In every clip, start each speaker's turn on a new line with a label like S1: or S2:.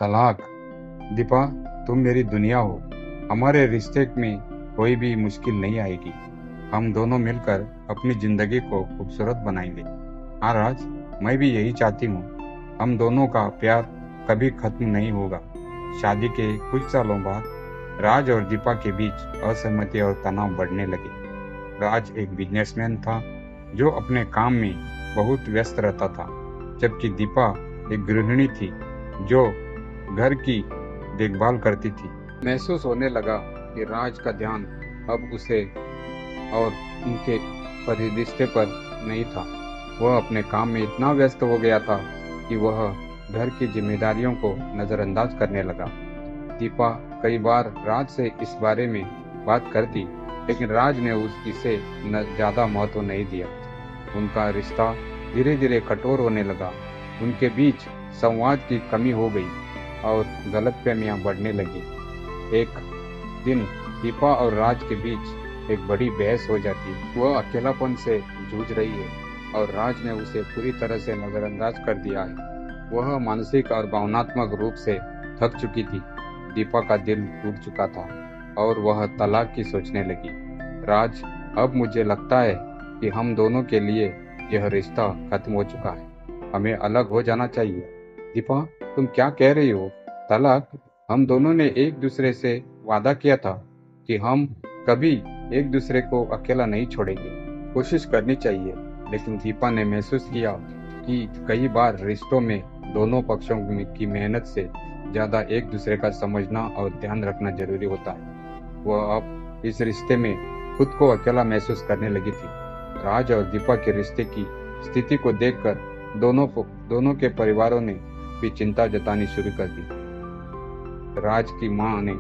S1: तलाक। दीपा, तुम मेरी दुनिया हो। हमारे रिश्ते में कोई भी मुश्किल नहीं आएगी। हम दोनों मिलकर अपनी जिंदगी को खूबसूरत बनाएंगे। हाँ राज, मैं भी यही चाहती हूँ। हम दोनों का प्यार कभी खत्म नहीं होगा। शादी के कुछ सालों बाद राज और दीपा के बीच असहमति और तनाव बढ़ने लगे। राज एक बिजनेसमैन था जो अपने काम में बहुत व्यस्त रहता था, जबकि दीपा एक गृहिणी थी जो घर की देखभाल करती थी। महसूस होने लगा कि राज का ध्यान अब उसे और उनके रिश्ते पर नहीं था। वह अपने काम में इतना व्यस्त हो गया था कि वह घर की जिम्मेदारियों को नज़रअंदाज करने लगा। दीपा कई बार राज से इस बारे में बात करती, लेकिन राज ने इसे ज़्यादा महत्व नहीं दिया। उनका रिश्ता धीरे धीरे कठोर होने लगा। उनके बीच संवाद की कमी हो गई और गलतफहमियां बढ़ने लगी। एक दिन दीपा और राज के बीच एक बड़ी बहस हो जाती। वह अकेलापन से जूझ रही है और राज ने उसे पूरी तरह से नज़रअंदाज कर दिया है। वह मानसिक और भावनात्मक रूप से थक चुकी थी। दीपा का दिल टूट चुका था और वह तलाक की सोचने लगी। राज, अब मुझे लगता है कि हम दोनों के लिए यह रिश्ता खत्म हो चुका है। हमें अलग हो जाना चाहिए। दीपा, तुम क्या कह रही हो? तलाक? हम दोनों ने एक दूसरे से वादा किया था कि हम कभी एक दूसरे को अकेला नहीं छोड़ेंगे। कोशिश करनी चाहिए। लेकिन दीपा ने महसूस किया कि कई बार रिश्तों में दोनों पक्षों की मेहनत से ज़्यादा एक दूसरे का समझना और ध्यान रखना जरूरी होता है। वह अब इस रिश्ते में खुद को अकेला महसूस करने लगी थी। राज और दीपा के रिश्ते की स्थिति को देखकर दोनों के परिवारों ने भी चिंता जतानी शुरू कर दी। राज की मां ने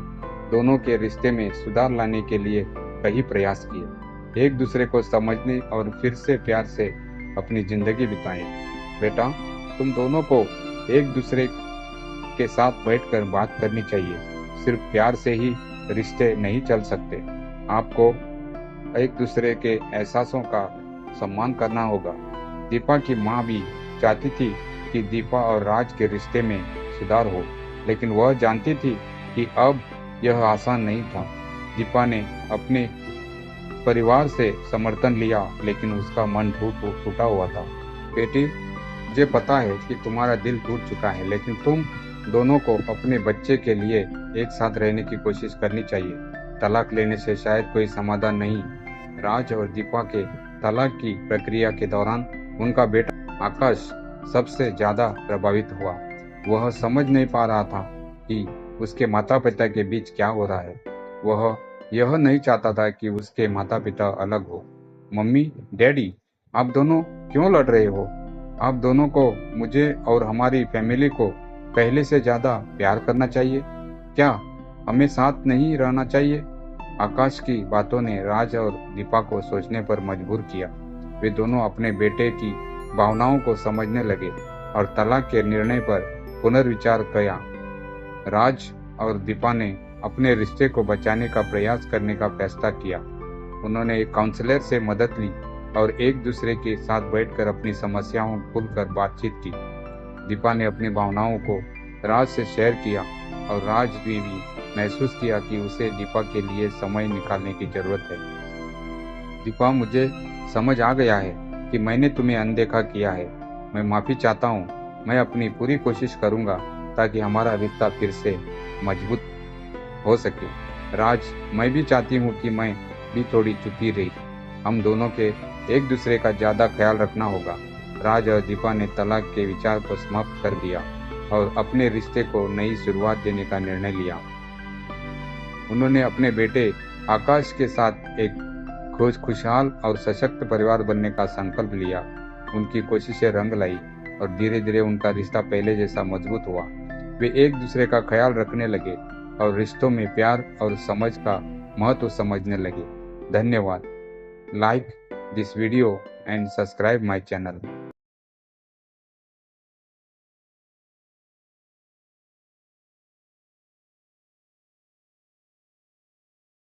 S1: दोनों के रिश्ते में सुधार लाने के लिए कई प्रयास किए। एक दूसरे को समझने और फिर से प्यार से अपनी जिंदगी बिताएं। बेटा, तुम दोनों को एक दूसरे के साथ बैठकर बात करनी चाहिए। सिर्फ प्यार से ही रिश्ते नहीं चल सकते। आपको एक दूसरे के एहसासों का सम्मान करना होगा। दीपा की मां भी चाहती थी कि दीपा और राज के रिश्ते में सुधार हो, लेकिन वह जानती थी कि अब यह आसान नहीं था। दीपा ने अपने परिवार से समर्थन लिया, लेकिन उसका मन टूटा हुआ था। बेटी, मुझे पता है कि तुम्हारा दिल टूट चुका है, लेकिन तुम दोनों को अपने बच्चे के लिए एक साथ रहने की कोशिश करनी चाहिए। तलाक लेने से शायद कोई समाधान नहीं। राज और दीपा के तलाक की प्रक्रिया के दौरान उनका बेटा आकाश सबसे ज्यादा प्रभावित हुआ। वह समझ नहीं पा रहा था कि उसके माता पिता के बीच क्या हो रहा है। वह यह नहीं चाहता था कि उसके माता पिता अलग हो। मम्मी, डैडी, आप दोनों क्यों लड़ रहे हो? आप दोनों को मुझे और हमारी फैमिली को पहले से ज्यादा प्यार करना चाहिए। क्या हमें साथ नहीं रहना चाहिए? आकाश की बातों ने राज और दीपा को सोचने पर मजबूर किया। वे दोनों अपने बेटे की भावनाओं को समझने लगे और तलाक के निर्णय पर पुनर्विचार किया। राज और दीपा ने अपने रिश्ते को बचाने का प्रयास करने का फैसला किया। उन्होंने एक काउंसलर से मदद ली और एक दूसरे के साथ बैठकर अपनी समस्याओं खुलकर बातचीत की। दीपा ने अपनी भावनाओं को राज से शेयर किया और राज भी महसूस किया कि उसे दीपा के लिए समय निकालने की जरूरत है। दीपा, मुझे समझ आ गया है कि मैंने तुम्हें अनदेखा किया है। मैं माफ़ी चाहता हूँ। मैं अपनी पूरी कोशिश करूँगा ताकि हमारा रिश्ता फिर से मजबूत हो सके। राज, मैं भी चाहती हूँ कि मैं भी थोड़ी चुपी रही। हम दोनों के एक दूसरे का ज़्यादा ख्याल रखना होगा। राज और दीपा ने तलाक के विचार को समाप्त कर दिया और अपने रिश्ते को नई शुरुआत देने का निर्णय लिया। उन्होंने अपने बेटे आकाश के साथ एक खुशहाल और सशक्त परिवार बनने का संकल्प लिया। उनकी कोशिशें रंग लाई और धीरे धीरे उनका रिश्ता पहले जैसा मजबूत हुआ। वे एक दूसरे का ख्याल रखने लगे और रिश्तों में प्यार और समझ का महत्व समझने लगे। धन्यवाद। Like this video and subscribe my channel.